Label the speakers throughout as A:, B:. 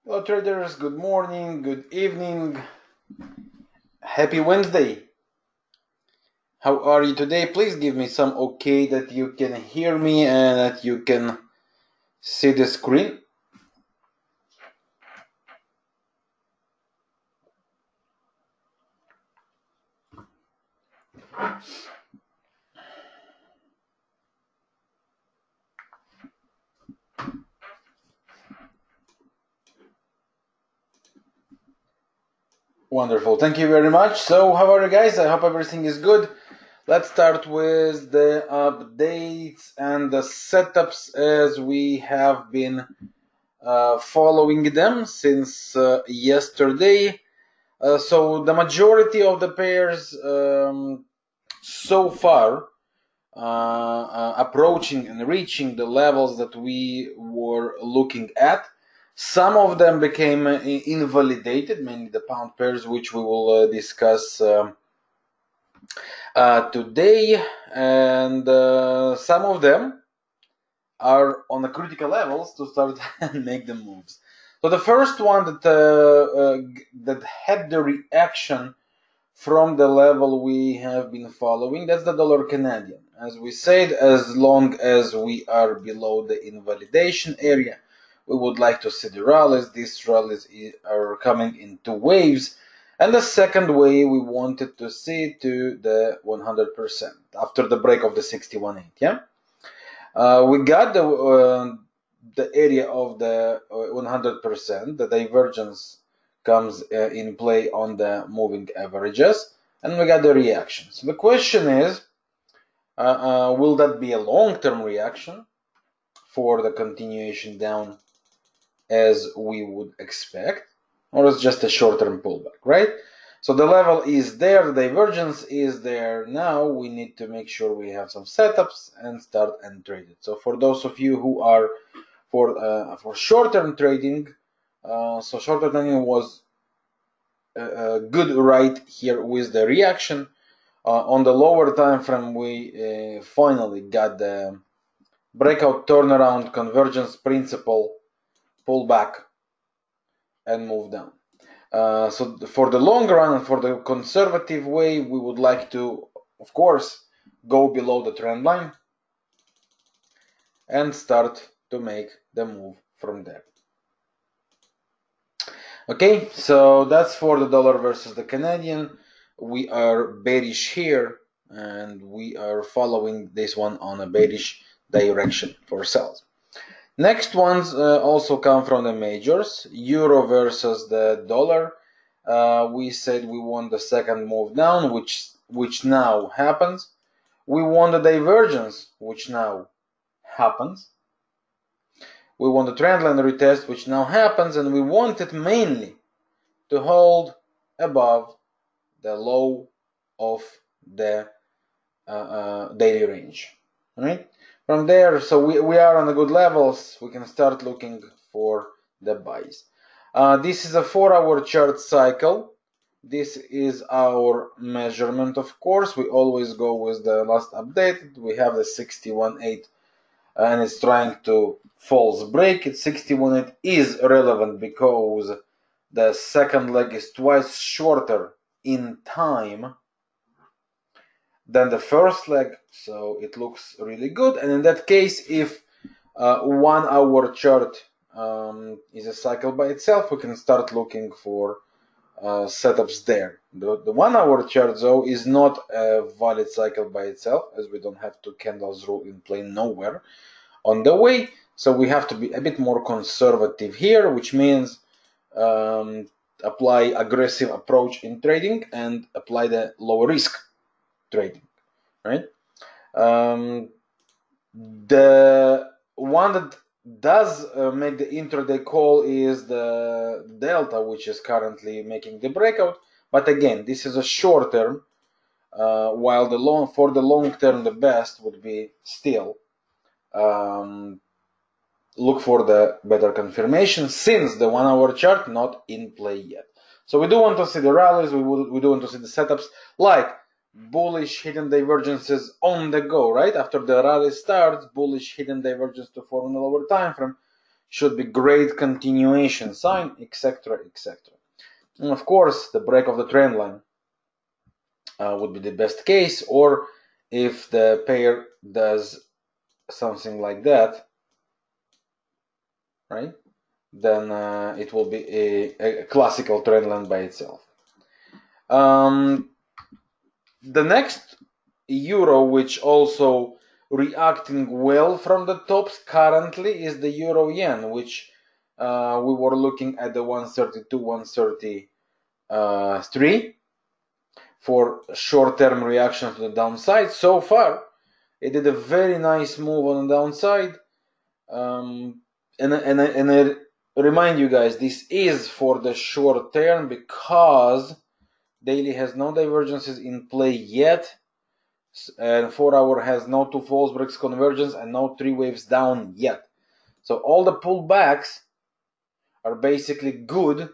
A: Hello traders, good morning, good evening, happy Wednesday. How are you today? Please give me some okay that you can hear me and that you can see the screen. Wonderful, thank you very much. So how are you guys? I hope everything is good. Let's start with the updates and the setups as we have been following them since yesterday. So the majority of the pairs so far approaching and reaching the levels that we were looking at. Some of them became invalidated, mainly the pound pairs, which we will discuss today, and some of them are on the critical levels to start and make the moves. So the first one that had the reaction from the level we have been following, that's the dollar Canadian. As we said, as long as we are below the invalidation area, we would like to see the rallies. These rallies are coming in two waves. And the second wave, we wanted to see to the 100% after the break of the 61.8. Yeah, we got the area of the 100%. The divergence comes in play on the moving averages, and we got the reaction. So the question is, will that be a long-term reaction for the continuation down as we would expect, or is just a short-term pullback, right? So the level is there, the divergence is there. Now we need to make sure we have some setups and start and trade it. So for those of you who are for short-term trading, so short-term trading was good right here with the reaction. On the lower time frame, we finally got the breakout, turnaround, convergence principle, pullback, and move down. So for the long run and for the conservative way, we would like to, of course, go below the trend line and start to make the move from there. Okay, so that's for the dollar versus the Canadian. We are bearish here, and we are following this one on a bearish direction for sales. Next ones also come from the majors. Euro versus the dollar. We said we want the second move down, which now happens. We want the divergence, which now happens. We want the trend line retest, which now happens, and we want it mainly to hold above the low of the daily range. Right? From there, so we are on the good levels. We can start looking for the buys. This is a 4-hour chart cycle. This is our measurement, of course. We always go with the last update. We have the 61.8 and it's trying to false break it. 61.8 is relevant because the second leg is twice shorter in time than the first leg, so it looks really good. And in that case, if 1-hour chart is a cycle by itself, we can start looking for setups there. The 1-hour chart, though, is not a valid cycle by itself, as we don't have two candles rule in play nowhere on the way. So we have to be a bit more conservative here, which means apply aggressive approach in trading and apply the low risk trading, right? The one that does make the intraday call is the delta, which is currently making the breakout. But again, this is a short term, while for the long term, the best would be still look for the better confirmation, since the 1-hour chart not in play yet. So we do want to see the rallies, we do want to see the setups like bullish hidden divergences on the go, right? After the rally starts, bullish hidden divergence to form on the lower time frame should be great continuation sign, etc., etc. And of course, the break of the trend line would be the best case, or if the pair does something like that, right, then it will be a classical trend line by itself. The next euro, which also reacting well from the tops currently, is the euro yen, which we were looking at the 132, 133 for short-term reaction to the downside. So far, it did a very nice move on the downside. And I remind you guys, this is for the short term because daily has no divergences in play yet, and 4 hour has no 2 false breaks convergence and no 3 waves down yet. So all the pullbacks are basically good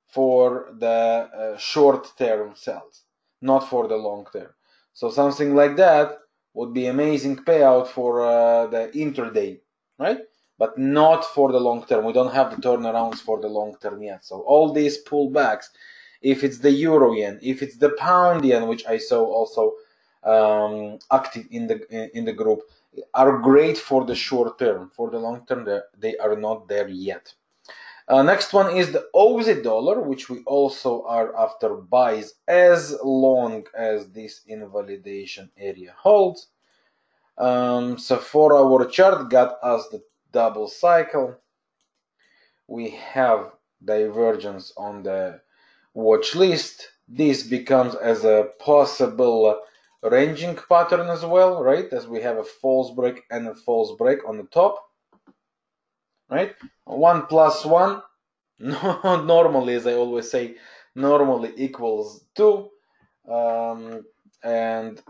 A: for the short term sells, not for the long term. So something like that would be amazing payout for the intraday, right? But not for the long term. We don't have the turnarounds for the long term yet. So all these pullbacks, if it's the euro yen, if it's the pound yen, which I saw also active in the group, are great for the short term. For the long term, they are not there yet. Next one is the Aussie dollar, which we also are after buys as long as this invalidation area holds. So 4 hour chart got us the double cycle. We have divergence on the watch list. This becomes as a possible ranging pattern as well, right? As we have a false break and a false break on the top, right? 1 plus 1, normally, as I always say, normally equals 2. And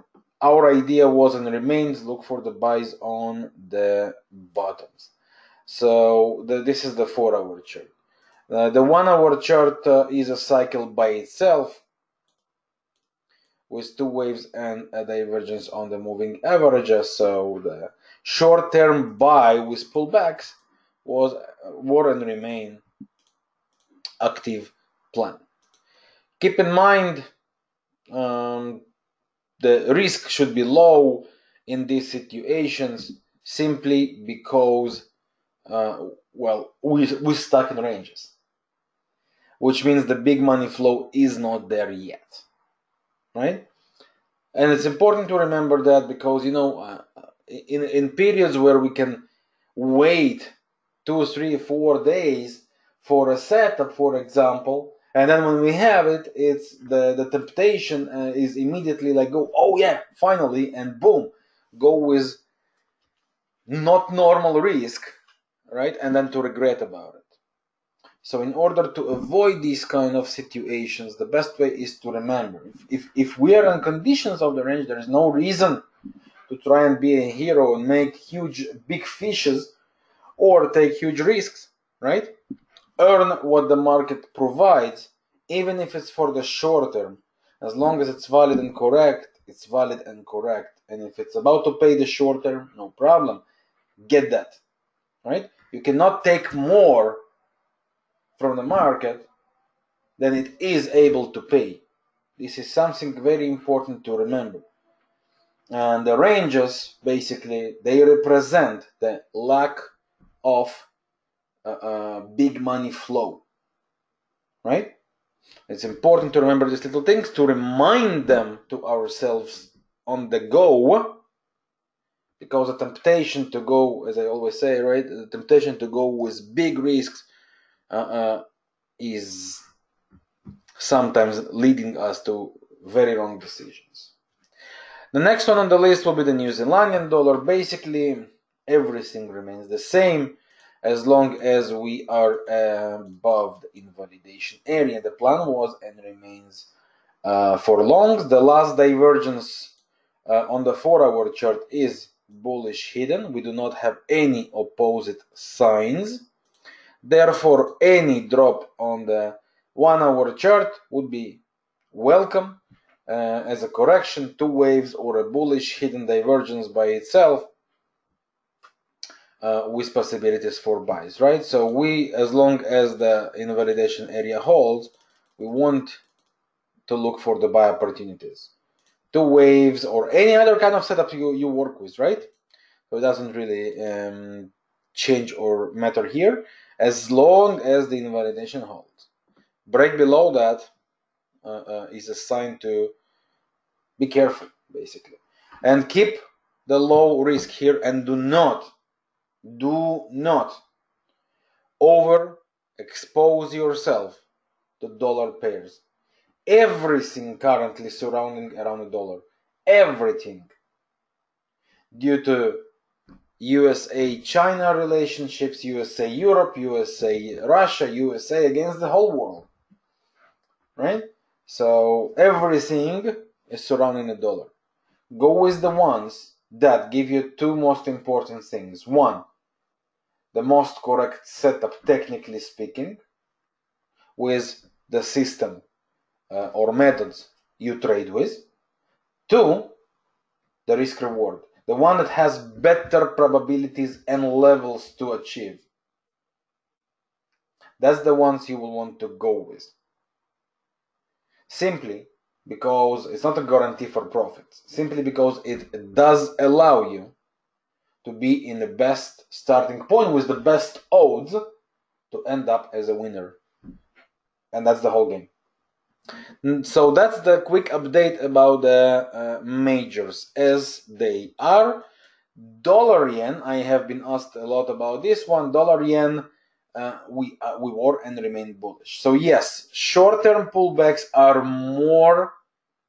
A: our idea was and remains look for the buys on the bottoms. So this is the 4 hour chart. The 1 hour chart is a cycle by itself with 2 waves and a divergence on the moving averages. So the short term buy with pullbacks was and remain active plan. Keep in mind the risk should be low in these situations simply because we stuck in ranges, which means the big money flow is not there yet, right? And it's important to remember that because in periods where we can wait 2, 3, 4 days for a setup, for example, and then when we have it, it's the temptation is immediately like go, oh yeah, finally, and boom, go with not normal risk, right? And then to regret about it. So in order to avoid these kind of situations, the best way is to remember, if we are in conditions of the range, there is no reason to try and be a hero and make huge big fishes or take huge risks, right? Earn what the market provides, even if it's for the short term. As long as it's valid and correct, it's valid and correct. And if it's about to pay the short term, no problem. Get that, right? You cannot take more from the market than it is able to pay. This is something very important to remember. And the ranges, basically, they represent the lack of big money flow, right? It's important to remember these little things, to remind them to ourselves on the go, because the temptation to go, as I always say, right, the temptation to go with big risks is sometimes leading us to very wrong decisions. The next one on the list will be the New Zealandian dollar. Basically, everything remains the same as long as we are above the invalidation area. The plan was and remains for longs. The last divergence on the 4 hour chart is bullish hidden. We do not have any opposite signs. Therefore, any drop on the 1 hour chart would be welcome as a correction. 2 waves or a bullish hidden divergence by itself with possibilities for buys, right? So we, as long as the invalidation area holds, we want to look for the buy opportunities. Two waves or any other kind of setup you work with, right? So it doesn't really change or matter here, as long as the invalidation holds. Break below that is a sign to be careful, basically. And keep the low risk here, and do not overexpose yourself to dollar pairs. Everything currently surrounding around the dollar, everything, due to USA-China relationships, USA-Europe, USA-Russia, USA against the whole world, right? So everything is surrounding the dollar. Go with the ones that give you two most important things. One, the most correct setup, technically speaking, with the system or methods you trade with. Two, the risk reward, the one that has better probabilities and levels to achieve. That's the ones you will want to go with. Simply because it's not a guarantee for profits, simply because it does allow you to be in the best starting point with the best odds to end up as a winner. And that's the whole game. So that's the quick update about the majors as they are. Dollar yen, I have been asked a lot about this one. Dollar yen, we were and remain bullish. So yes, short-term pullbacks are more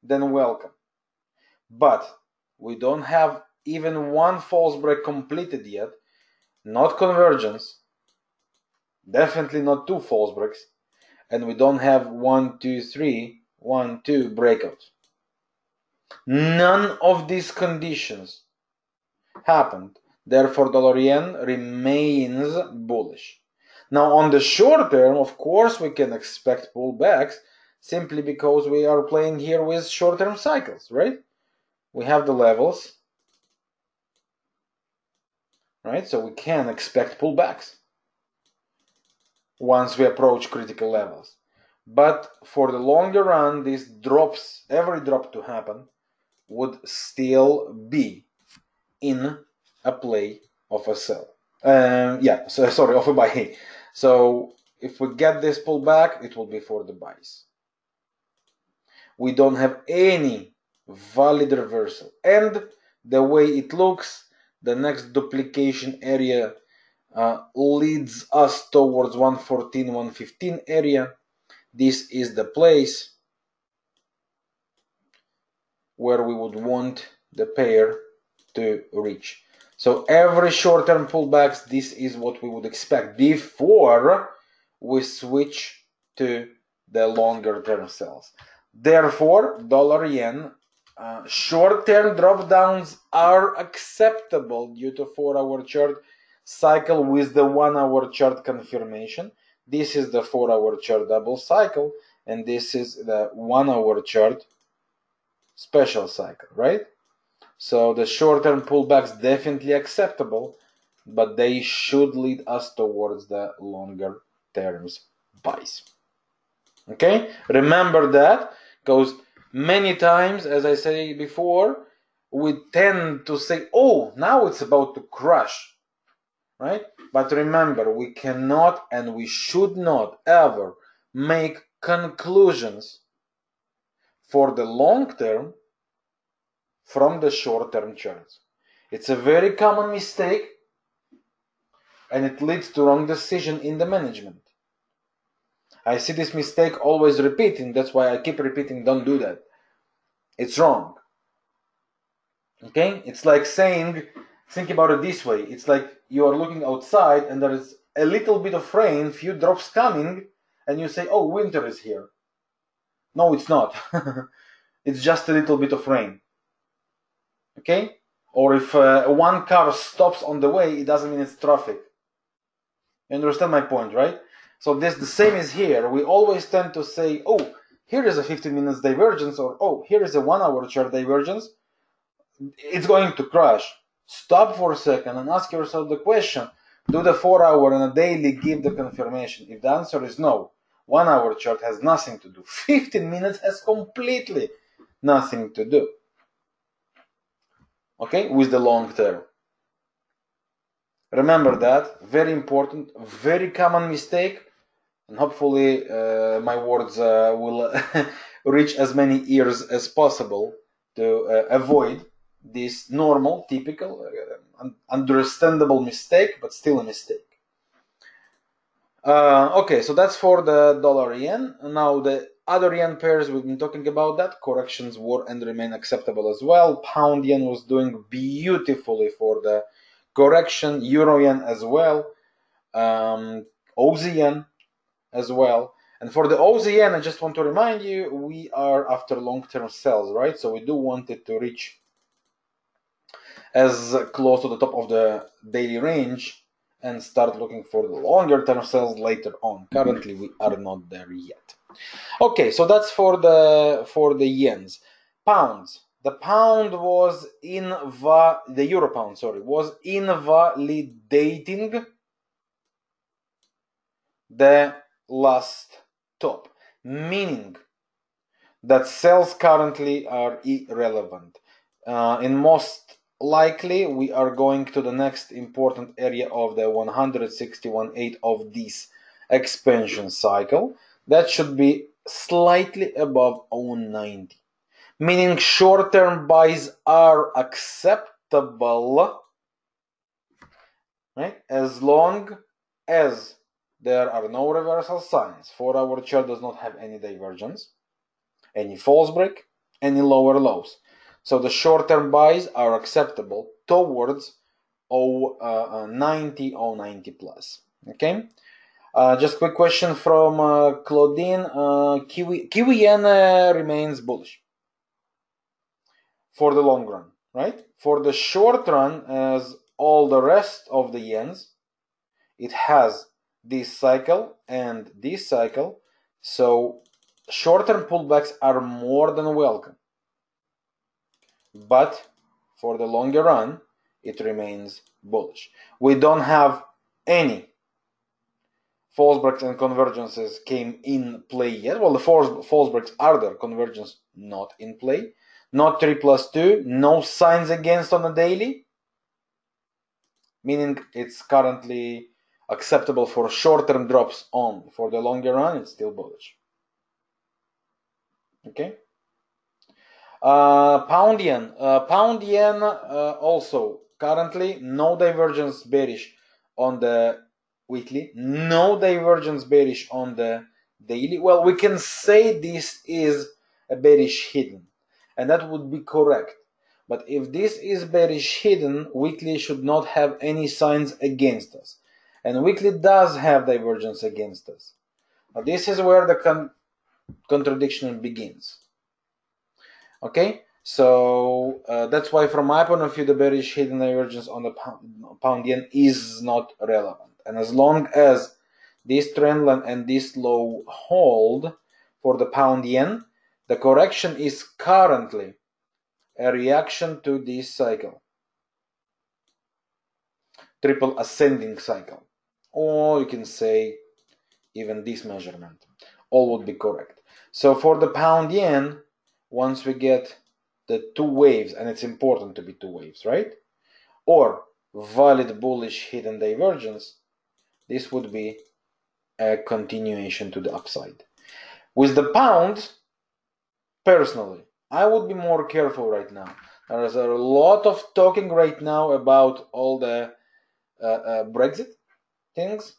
A: than welcome, but we don't have even one false break completed yet. Not convergence, definitely not two false breaks, and we don't have 1, 2, 3, 1, 2 breakouts. None of these conditions happened. Therefore, dollar yen remains bullish. Now, on the short term, of course, we can expect pullbacks simply because we are playing here with short-term cycles, right? We have the levels, right? So we can expect pullbacks once we approach critical levels. But for the longer run, these drops, every drop to happen, would still be in a play of a sell. Of a buy. So if we get this pullback, it will be for the buys. We don't have any valid reversal. And the way it looks, the next duplication area leads us towards 114, 115 area. This is the place where we would want the pair to reach. So every short-term pullbacks, this is what we would expect before we switch to the longer-term sells. Therefore, dollar yen short-term drop downs are acceptable due to 4-hour chart cycle with the 1-hour chart confirmation. This is the 4-hour chart double cycle, and this is the 1-hour chart special cycle, right? So the short-term pullbacks definitely acceptable, but they should lead us towards the longer terms buys. Okay, remember that, because many times, as I said before, we tend to say, oh, now it's about to crash, right? But remember, we cannot and we should not ever make conclusions for the long term from the short-term charts. It's a very common mistake, and it leads to wrong decision in the management. I see this mistake always repeating. That's why I keep repeating, don't do that. It's wrong. Okay? It's like saying, think about it this way. It's like you are looking outside and there is a little bit of rain, few drops coming, and you say, oh, winter is here. No, it's not. It's just a little bit of rain. Okay? Or if one car stops on the way, it doesn't mean it's traffic. You understand my point, right? So this the same is here. We always tend to say, oh, here is a 15 minutes divergence, or oh, here is a 1-hour chart divergence. It's going to crash. Stop for a second and ask yourself the question, do the 4 hour and a daily give the confirmation? If the answer is no, 1 hour chart has nothing to do. 15 minutes has completely nothing to do. Okay, with the long term. Remember that, very important, very common mistake, and hopefully my words will reach as many ears as possible to avoid this normal, typical, understandable mistake, but still a mistake. Okay, so that's for the dollar yen. Now the other yen pairs, we've been talking about that. Corrections were and remain acceptable as well. Pound yen was doing beautifully for the correction. Euro yen as well. Aussie yen as well. And for the Aussie yen, I just want to remind you, we are after long-term sells, right? So we do want it to reach as close to the top of the daily range and start looking for the longer-term sells later on. Currently, we are not there yet. Okay, so that's for the yens. Pounds. The pound was the euro pound, sorry, was invalidating the last top, meaning that sells currently are irrelevant. In most likely, we are going to the next important area of the 161.8 of this expansion cycle. That should be slightly above 0.90, meaning short-term buys are acceptable, right? As long as there are no reversal signs. 4 hour chart does not have any divergence, any false break, any lower lows. So the short-term buys are acceptable towards 0.90, 0.90 plus. Okay. Just quick question from Claudine. Kiwi yen remains bullish for the long run, right? For the short run, as all the rest of the yens, it has this cycle and this cycle, so short-term pullbacks are more than welcome. But for the longer run, it remains bullish. We don't have any false breaks and convergences came in play yet. Well, the false breaks are there, convergence not in play. Not 3 plus 2, no signs against on the daily, meaning it's currently acceptable for short-term drops on. For the longer run, it's still bullish. Okay. Pound yen. Pound yen also currently no divergence bearish on the weekly, no divergence bearish on the daily. Well, we can say this is a bearish hidden, and that would be correct. But if this is bearish hidden, weekly should not have any signs against us. And weekly does have divergence against us. Now, this is where the contradiction begins. Okay, so that's why from my point of view, the bearish hidden divergence on the pound yen is not relevant. And as long as this trend line and this low hold for the pound yen, the correction is currently a reaction to this cycle, triple ascending cycle, or you can say even this measurement. All would be correct. So for the pound yen, once we get the two waves, and it's important to be two waves, right? Or valid bullish hidden divergence, this would be a continuation to the upside. With the pound, personally, I would be more careful right now. There is a lot of talking right now about all the Brexit things.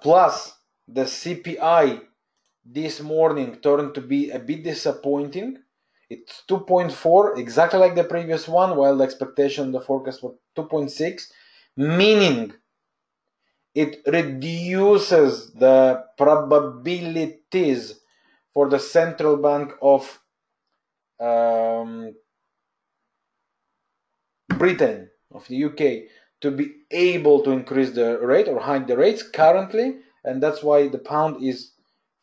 A: Plus, the CPI this morning turned to be a bit disappointing. It's 2.4, exactly like the previous one, while the expectation, the forecast was 2.6, meaning it reduces the probabilities for the central bank of Britain, of the UK, to be able to increase the rate or hike the rates currently, and that's why the pound is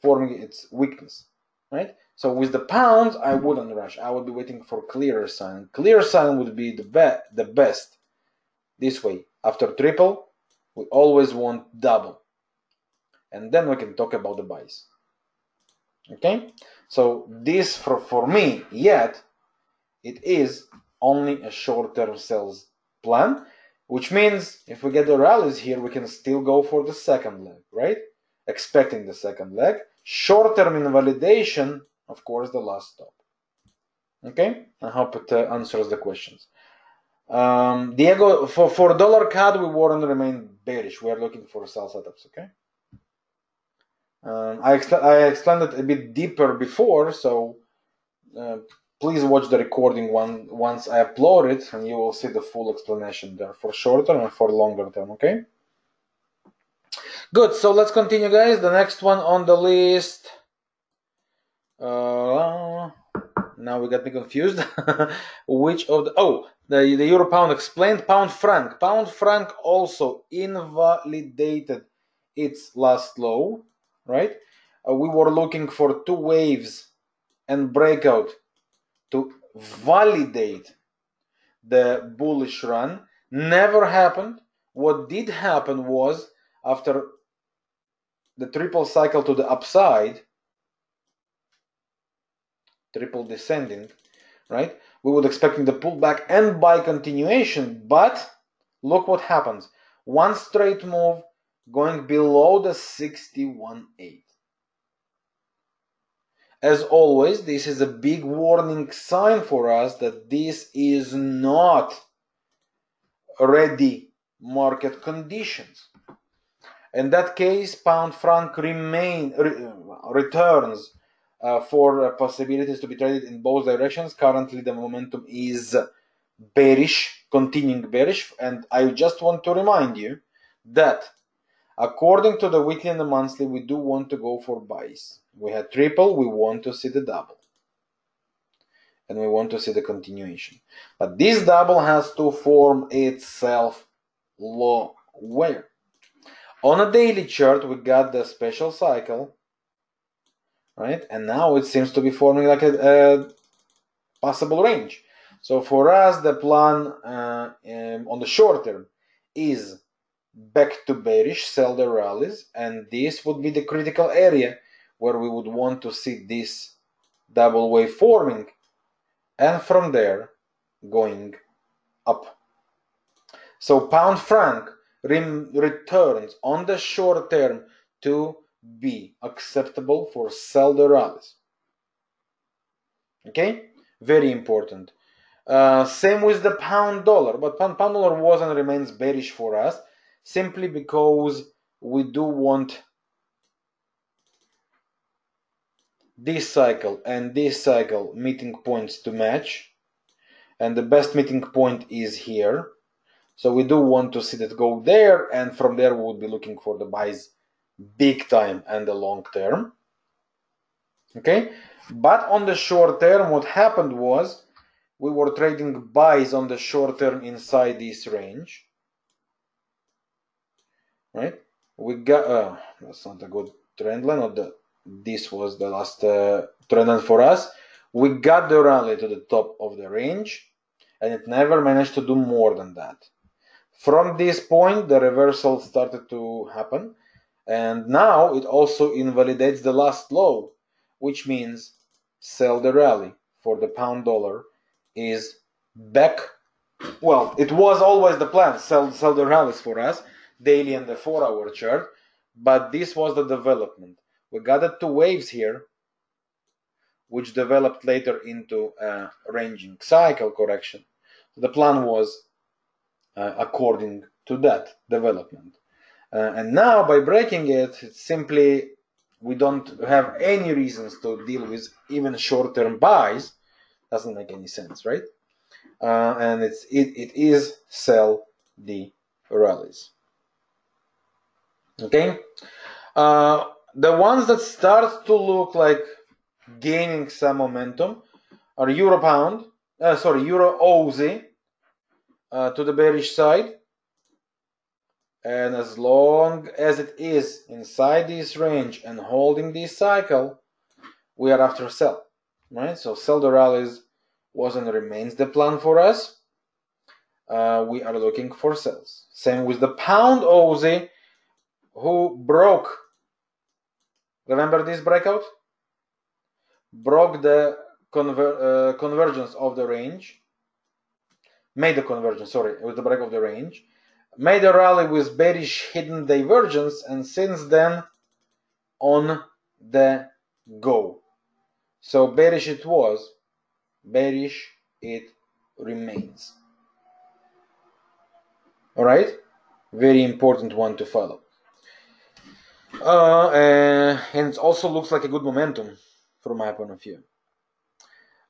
A: forming its weakness. right? So with the pound, I wouldn't rush. I would be waiting for clearer sign. Clear sign would be the best. This way, after triple, we always want double. And then we can talk about the buys. Okay? So this, for me, yet, it is only a short-term sales plan, which means if we get the rallies here, we can still go for the second leg, right? Expecting the second leg. Short-term invalidation, of course, the last stop. Okay? I hope it answers the questions. Diego, for dollar CAD, we won't remain bearish. We are looking for sell setups, okay? I explained it a bit deeper before, so please watch the recording once I upload it, and you will see the full explanation there for short term and for longer term, okay? Good, so let's continue, guys. The next one on the list. Now we got me confused. Which of the... Oh, the euro pound explained. Pound franc. Pound franc also invalidated its last low, right? We were looking for two waves and breakout to validate the bullish run. Never happened. What did happen was, after the triple cycle to the upside, triple descending, right? We were expecting the pullback and buy continuation, but look what happens. One straight move going below the 61.8. As always, this is a big warning sign for us that this is not ready market conditions. In that case, pound franc returns for possibilities to be traded in both directions. Currently, the momentum is bearish, continuing bearish, and I just want to remind you that according to the weekly and the monthly, we do want to go for buys. We had triple, we want to see the double. And we want to see the continuation. But this double has to form itself lower. On a daily chart, we got the special cycle, right? And now it seems to be forming like a possible range. So for us, the plan on the short term is back to bearish, sell the rallies, and this would be the critical area where we would want to see this double wave forming, and from there going up. So pound franc returns on the short term to be acceptable for sell the rallies. Okay, very important. Same with the pound dollar, but pound dollar was and remains bearish for us, simply because we do want this cycle and this cycle meeting points to match, and the best meeting point is here. So we do want to see that go there, and from there we would be looking for the buys big time and the long term. Okay, but on the short term, what happened was we were trading buys on the short term inside this range, right? We got that's not a good trend line. This was the last trend line for us. We got the rally to the top of the range, and it never managed to do more than that. From this point, the reversal started to happen, and now it also invalidates the last low, which means sell the rally for the pound dollar is back. Well, it was always the plan, sell the rallies for us, daily and the 4-hour chart, but this was the development. We got the two waves here, which developed later into a ranging cycle correction. The plan was according to that development. And now by breaking it, it's simply we don't have any reasons to deal with even short-term buys. Doesn't make any sense, right? And it is sell the rallies. Okay, the ones that start to look like gaining some momentum are Euro Aussie to the bearish side, and as long as it is inside this range and holding this cycle, we are after sell, right? So sell the rallies was and remains the plan for us. We are looking for sells. Same with the pound Aussie, who broke, remember this breakout? Broke the convergence of the range, made the convergence, sorry, with the break of the range, made a rally with bearish hidden divergence, and since then on the go. So bearish it was, bearish it remains. All right, very important one to follow. And it also looks like a good momentum from my point of view.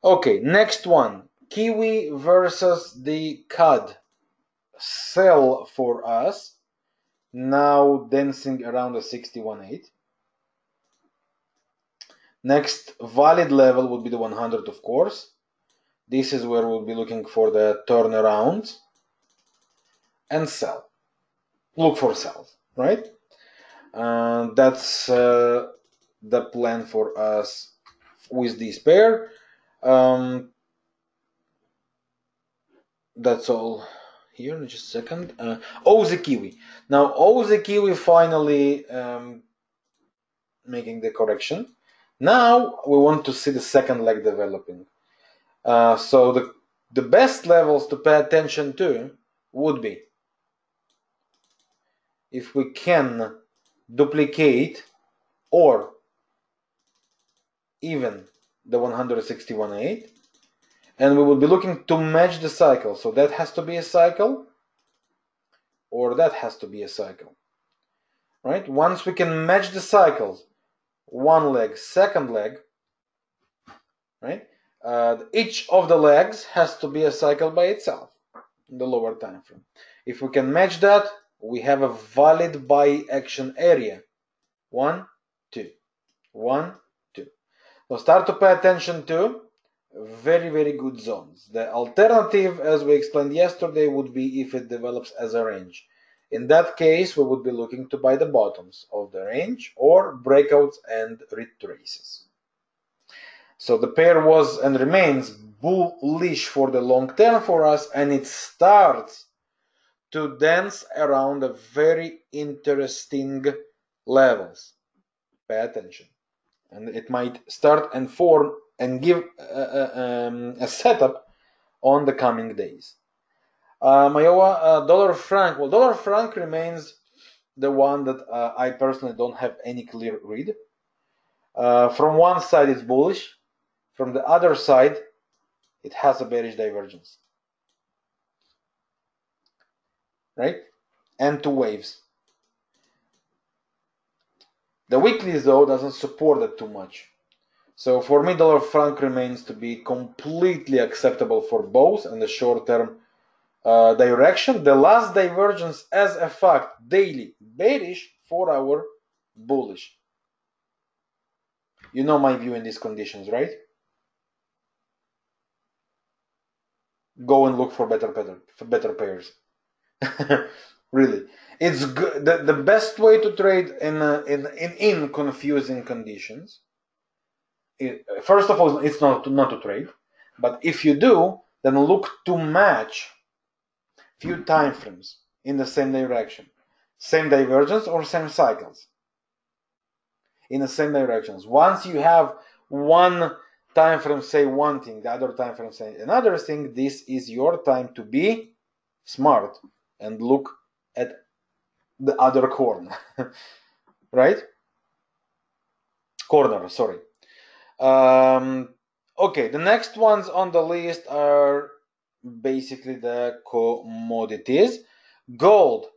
A: Okay, next one, Kiwi versus the CAD. Sell for us, now dancing around the 61.8. Next valid level would be the 100, of course. This is where we'll be looking for the turnaround and sell. Look for sells, right? That's the plan for us with this pair. That's all here. Just a second. Aussie Kiwi. Now Aussie Kiwi finally making the correction. Now we want to see the second leg developing. So the best levels to pay attention to would be if we can duplicate or even the 161.8, and we will be looking to match the cycle. So that has to be a cycle, or that has to be a cycle, right? Once we can match the cycles, one leg, second leg, right? Each of the legs has to be a cycle by itself in the lower time frame. If we can match that, we have a valid buy action area. 1, 2, 1, 2. So start to pay attention to very, very good zones. The alternative, as we explained yesterday, would be if it develops as a range. In that case, we would be looking to buy the bottoms of the range or breakouts and retraces. So the pair was and remains bullish for the long term for us, and it starts to dance around a very interesting levels. Pay attention. And it might start and form and give a setup on the coming days. Mayowa, dollar franc. Well, dollar franc remains the one that I personally don't have any clear read. From one side it's bullish, from the other side it has a bearish divergence, right? And two waves. The weekly though doesn't support it too much. So for me, dollar franc remains to be completely acceptable for both in the short term direction. The last divergence as a fact, daily bearish, 4 hour bullish. You know my view in these conditions, right? Go and look for better pairs. Really, it's good. The best way to trade in confusing conditions. First of all, it's not to trade, but if you do, then look to match few time frames in the same direction, same divergence or same cycles in the same directions. Once you have one time frame say one thing, the other time frame say another thing, this is your time to be smart and look at the other corner. Right? Corner, sorry. Okay, the next ones on the list are basically the commodities. Gold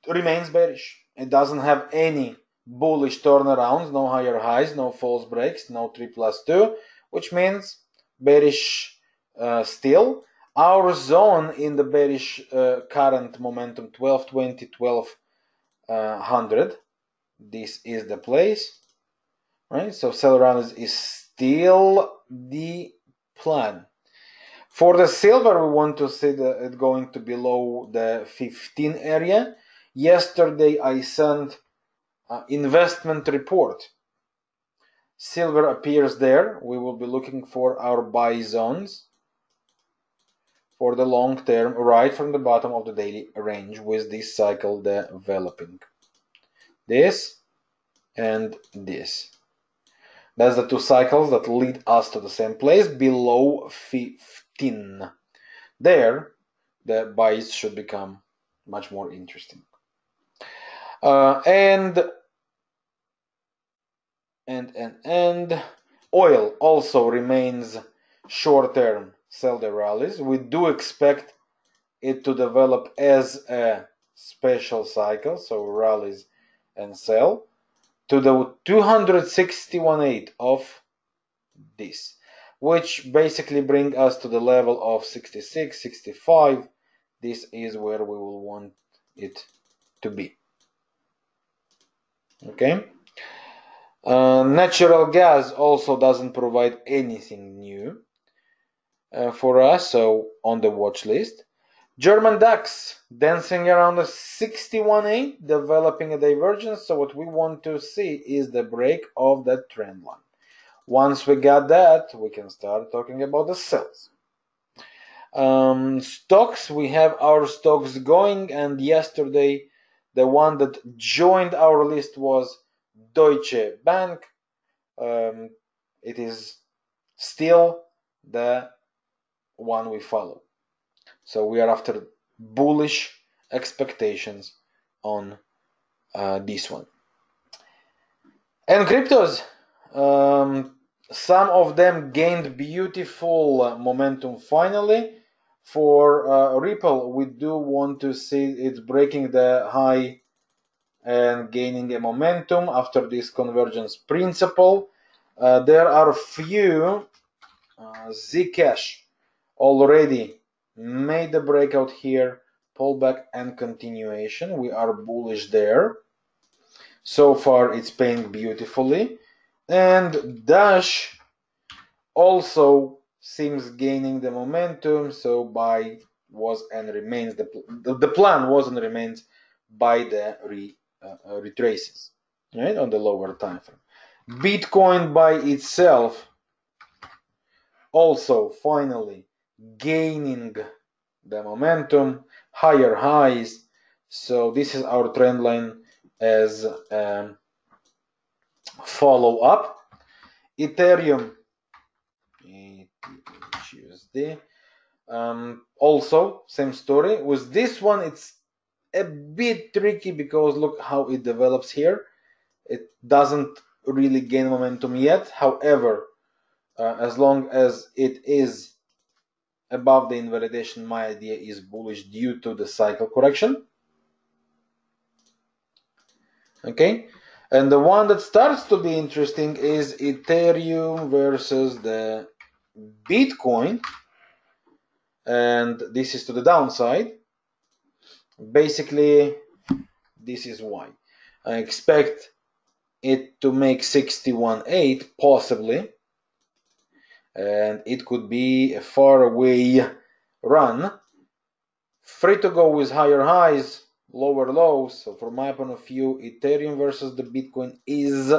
A: remains bearish. It doesn't have any bullish turnarounds, no higher highs, no false breaks, no 3+2, which means bearish still. Our zone in the bearish current momentum 1220, 1200. This is the place, right? So sell around is still the plan. For the silver, we want to see it going to below the 15 area. Yesterday, I sent investment report silver appears there, we will be looking for our buy zones for the long term right from the bottom of the daily range with this cycle developing. This and this. That's the two cycles that lead us to the same place below 15. There, the buys should become much more interesting. And oil also remains short-term sell the rallies. We do expect it to develop as a special cycle, so rallies and sell to the 261.8 of this, which basically bring us to the level of 66, 65. This is where we will want it to be. Okay. Natural gas also doesn't provide anything new for us, so on the watch list. German DAX dancing around the 61.8, developing a divergence. So what we want to see is the break of that trend line. Once we got that, we can start talking about the sells. Stocks, we have our stocks going, and yesterday the one that joined our list was Deutsche Bank. It is still the one we follow. So we are after bullish expectations on this one. And cryptos, some of them gained beautiful momentum finally. For Ripple, we do want to see it breaking the high and gaining a momentum after this convergence principle. There are few Zcash already made the breakout here, pullback and continuation. We are bullish there. So far it's paying beautifully. And Dash also seems gaining the momentum, so buy was and remains the plan was and remains by the retraces, right, on the lower time frame. Bitcoin by itself also finally gaining the momentum, higher highs. So this is our trend line as follow up. Ethereum, USD, also same story. With this one, it's a bit tricky because look how it develops here. It doesn't really gain momentum yet. However, as long as it is above the invalidation, my idea is bullish due to the cycle correction. Okay, and the one that starts to be interesting is Ethereum versus the Bitcoin, and this is to the downside. Basically, this is why I expect it to make 61.8 possibly, and it could be a far away run, free to go with higher highs, lower lows. So from my point of view, Ethereum versus the Bitcoin is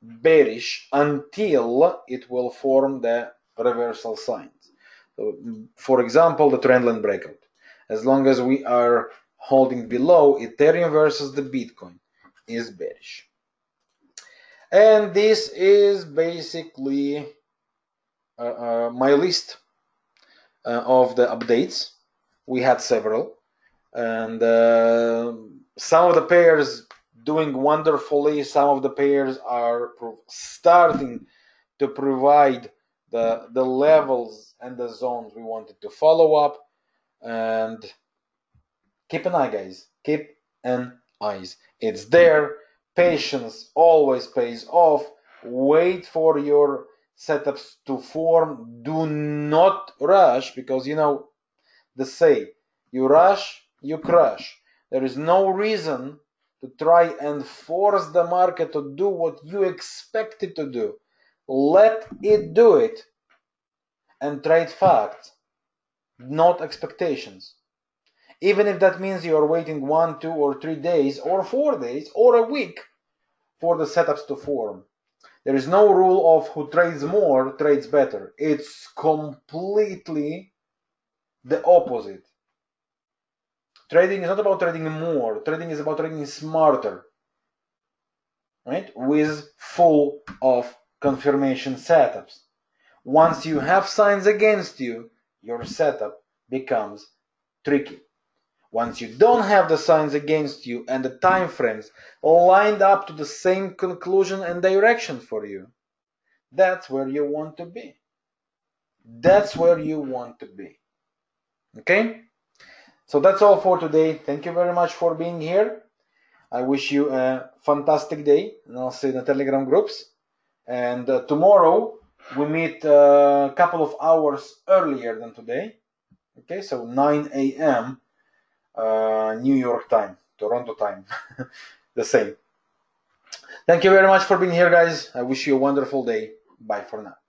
A: bearish until it will form the reversal signs. So, for example, the trendline breakout. As long as we are holding below, Ethereum versus the Bitcoin is bearish. And this is basically my list of the updates. We had several, and some of the pairs doing wonderfully. Some of the pairs are starting to provide the levels and the zones we wanted to follow up. And keep an eye, guys. Keep an eye. It's there. Patience always pays off. Wait for your setups to form. Do not rush, because you know the say, you rush, you crush. There is no reason to try and force the market to do what you expect it to do. Let it do it and trade facts, not expectations. Even if that means you are waiting 1, 2, or 3 days, or 4 days, or a week for the setups to form. There is no rule of who trades more trades better. It's completely the opposite. Trading is not about trading more. Trading is about trading smarter, right? With full of confirmation setups. Once you have signs against you, your setup becomes tricky. Once you don't have the signs against you and the time frames lined up to the same conclusion and direction for you, that's where you want to be. That's where you want to be. Okay? So that's all for today. Thank you very much for being here. I wish you a fantastic day, and I'll see you in the Telegram groups. And tomorrow we meet a couple of hours earlier than today. Okay, so 9 a.m. New York time, Toronto time, the same. Thank you very much for being here, guys. I wish you a wonderful day. Bye for now.